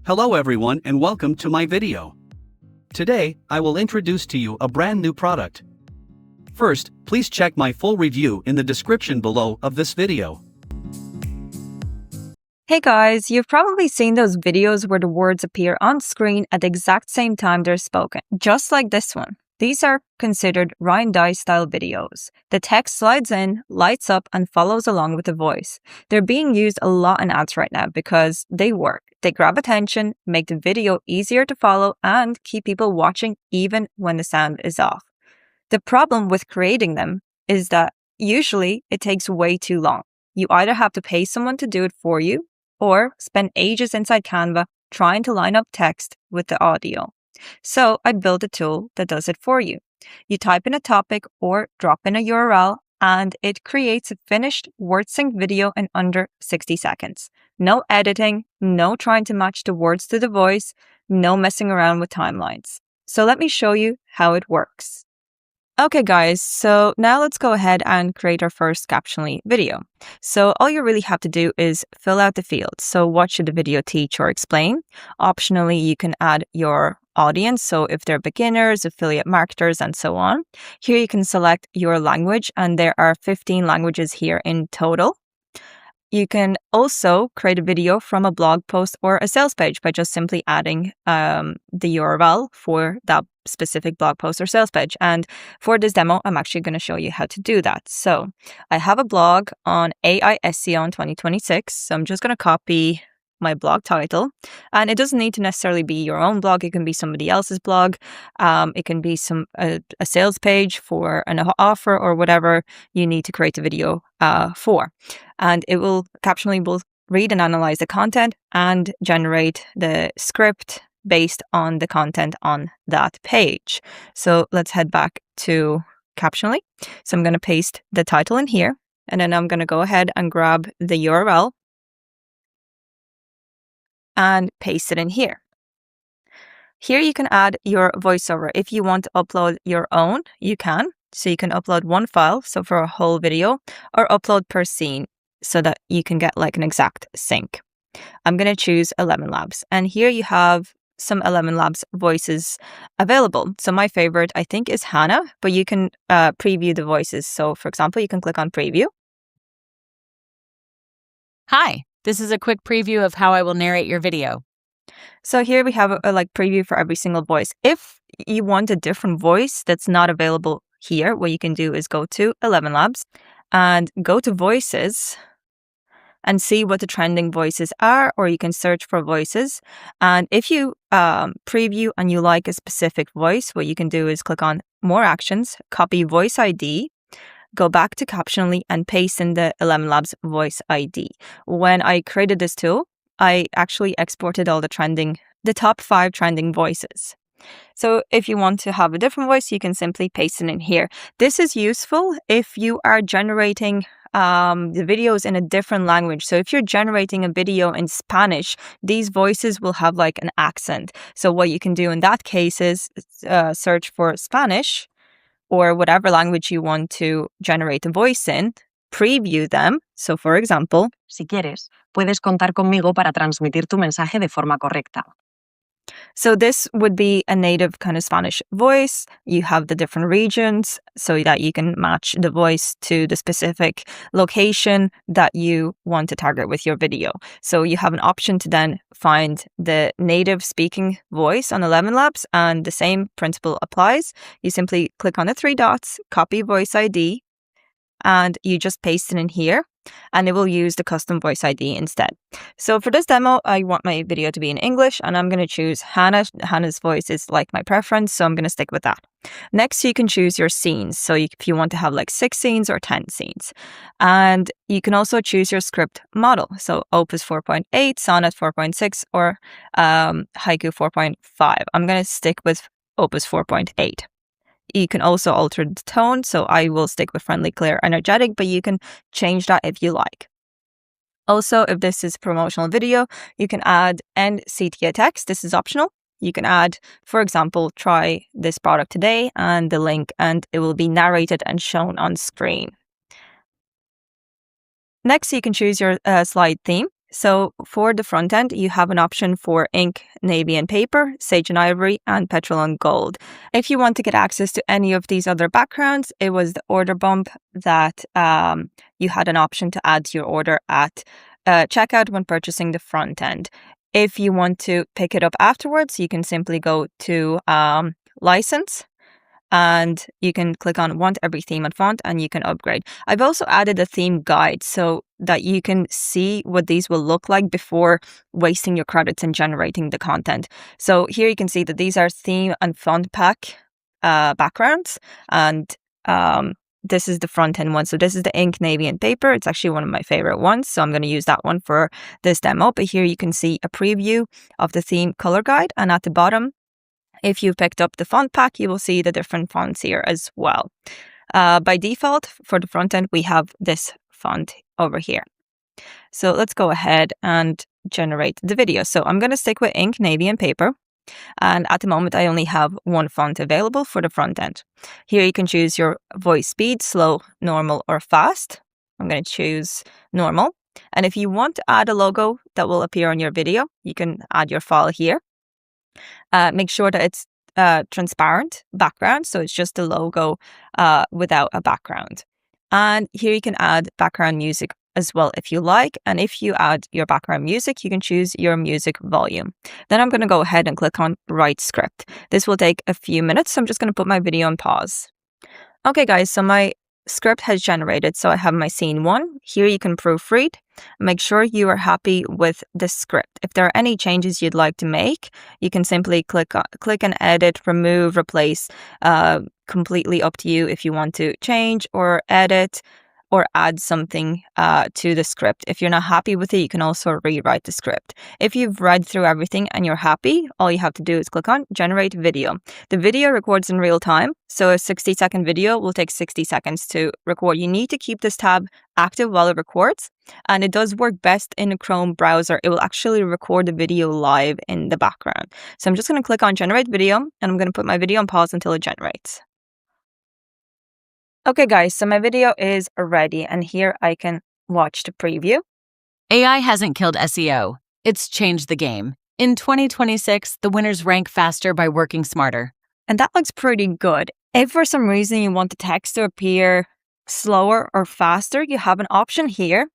Hello everyone and welcome to my video. Today, I will introduce to you a brand new product. First, please check my full review in the description below of this video. Hey guys, you've probably seen those videos where the words appear on screen at the exact same time they're spoken, just like this one. These are considered Ryan Dye style videos. The text slides in, lights up, and follows along with the voice. They're being used a lot in ads right now because they work. They grab attention, make the video easier to follow, and keep people watching even when the sound is off. The problem with creating them is that usually it takes way too long. You either have to pay someone to do it for you, or spend ages inside Canva trying to line up text with the audio. So I built a tool that does it for you. You type in a topic or drop in a URL and it creates a finished word sync video in under 60 seconds. No editing, no trying to match the words to the voice, no messing around with timelines. So let me show you how it works. Okay guys, so now let's go ahead and create our first Captionly video. So all you really have to do is fill out the fields. So what should the video teach or explain? Optionally, you can add your audience. So if they're beginners, affiliate marketers, and so on. Here you can select your language, and there are 15 languages here in total. You can also create a video from a blog post or a sales page by just simply adding the URL for that specific blog post or sales page. And for this demo, I'm actually going to show you how to do that. So I have a blog on AI SEO in 2026. So I'm just going to copy my blog title, and it doesn't need to necessarily be your own blog. It can be somebody else's blog. It can be a sales page for an offer or whatever you need to create a video for. And Captionly will read and analyze the content and generate the script based on the content on that page. So let's head back to Captionly. So I'm going to paste the title in here, and then I'm going to go ahead and grab the URL and paste it in here. Here you can add your voiceover. If you want to upload your own, you can. So you can upload one file, so for a whole video, or upload per scene so that you can get like an exact sync. I'm going to choose 11 Labs. And here you have some 11 Labs voices available. So my favorite, I think, is Hannah, but you can preview the voices. So for example, you can click on preview. Hi, this is a quick preview of how I will narrate your video. So here we have a preview for every single voice. If you want a different voice that's not available here, what you can do is go to 11 Labs and go to voices and see what the trending voices are, or you can search for voices. And if you preview and you like a specific voice, what you can do is click on more actions, copy voice ID, go back to Captionly and paste in the 11 Labs voice ID. When I created this tool, I actually exported all the top 5 trending voices. So if you want to have a different voice, you can simply paste it in here. This is useful if you are generating the videos in a different language. So if you're generating a video in Spanish, these voices will have like an accent. So what you can do in that case is search for Spanish, or whatever language you want to generate a voice in, preview them. So for example, Si quieres, puedes contar conmigo para transmitir tu mensaje de forma correcta. So this would be a native kind of Spanish voice. You have the different regions so that you can match the voice to the specific location that you want to target with your video. So you have an option to then find the native speaking voice on 11 Labs, and the same principle applies. You simply click on the 3 dots, copy voice ID, and you just paste it in here, and it will use the custom voice ID instead. So for this demo, I want my video to be in English, and I'm going to choose Hannah. Hannah's voice is like my preference, so I'm going to stick with that. Next, you can choose your scenes. So if you want to have like 6 scenes or 10 scenes. And you can also choose your script model. So Opus 4.8, Sonnet 4.6, or Haiku 4.5. I'm going to stick with Opus 4.8. You can also alter the tone, so I will stick with friendly, clear, energetic, but you can change that if you like. Also, if this is a promotional video, you can add end CTA text. This is optional. You can add, for example, try this product today and the link, and it will be narrated and shown on screen. Next, you can choose your slide theme. So for the front end, you have an option for ink, navy and paper, sage and ivory, and petrol and gold. If you want to get access to any of these other backgrounds, it was the order bump that you had an option to add to your order at checkout when purchasing the front end. If you want to pick it up afterwards, you can simply go to license, and you can click on want every theme and font, and you can upgrade. I've also added a theme guide so that you can see what these will look like before wasting your credits and generating the content. So here you can see that these are theme and font pack backgrounds, and this is the front end one. So this is the ink, navy and paper. It's actually one of my favorite ones, so I'm going to use that one for this demo. But here you can see a preview of the theme color guide, and at the bottom, if you picked up the font pack, you will see the different fonts here as well. By default, for the front end, we have this font over here. So let's go ahead and generate the video. So I'm going to stick with ink, navy, and paper. And at the moment, I only have one font available for the front end. Here you can choose your voice speed, slow, normal, or fast. I'm going to choose normal. And if you want to add a logo that will appear on your video, you can add your file here. Make sure that it's transparent background, so it's just a logo without a background. And here you can add background music as well if you like. And if you add your background music, you can choose your music volume. Then I'm going to go ahead and click on Write Script. This will take a few minutes, so I'm just going to put my video on pause. Okay, guys, so my script has generated. So I have my scene 1. Here you can proofread. Make sure you are happy with the script. If there are any changes you'd like to make, you can simply click and edit, remove, replace. Completely up to you if you want to change or edit or add something to the script. If you're not happy with it, you can also rewrite the script. If you've read through everything and you're happy, all you have to do is click on Generate Video. The video records in real time, so a 60-second video will take 60 seconds to record. You need to keep this tab active while it records, and it does work best in a Chrome browser. It will actually record the video live in the background. So I'm just going to click on Generate Video, and I'm going to put my video on pause until it generates. Okay, guys, so my video is ready, and here I can watch the preview. AI hasn't killed SEO. It's changed the game. In 2026, the winners rank faster by working smarter. And that looks pretty good. If for some reason you want the text to appear slower or faster, you have an option here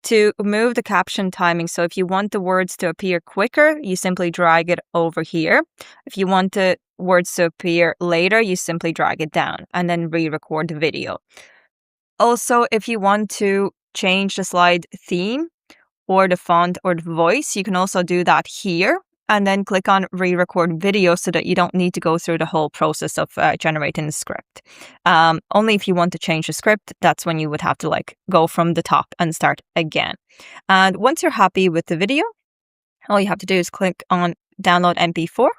to move the caption timing. So if you want the words to appear quicker, you simply drag it over here. If you want the words to appear later, you simply drag it down and then re-record the video. Also, if you want to change the slide theme or the font or the voice, you can also do that here and then click on re-record video so that you don't need to go through the whole process of generating the script. Only if you want to change the script, that's when you would have to go from the top and start again. And once you're happy with the video, all you have to do is click on download MP4,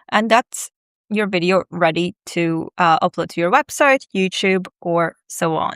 and that's your video ready to upload to your website, YouTube, or so on.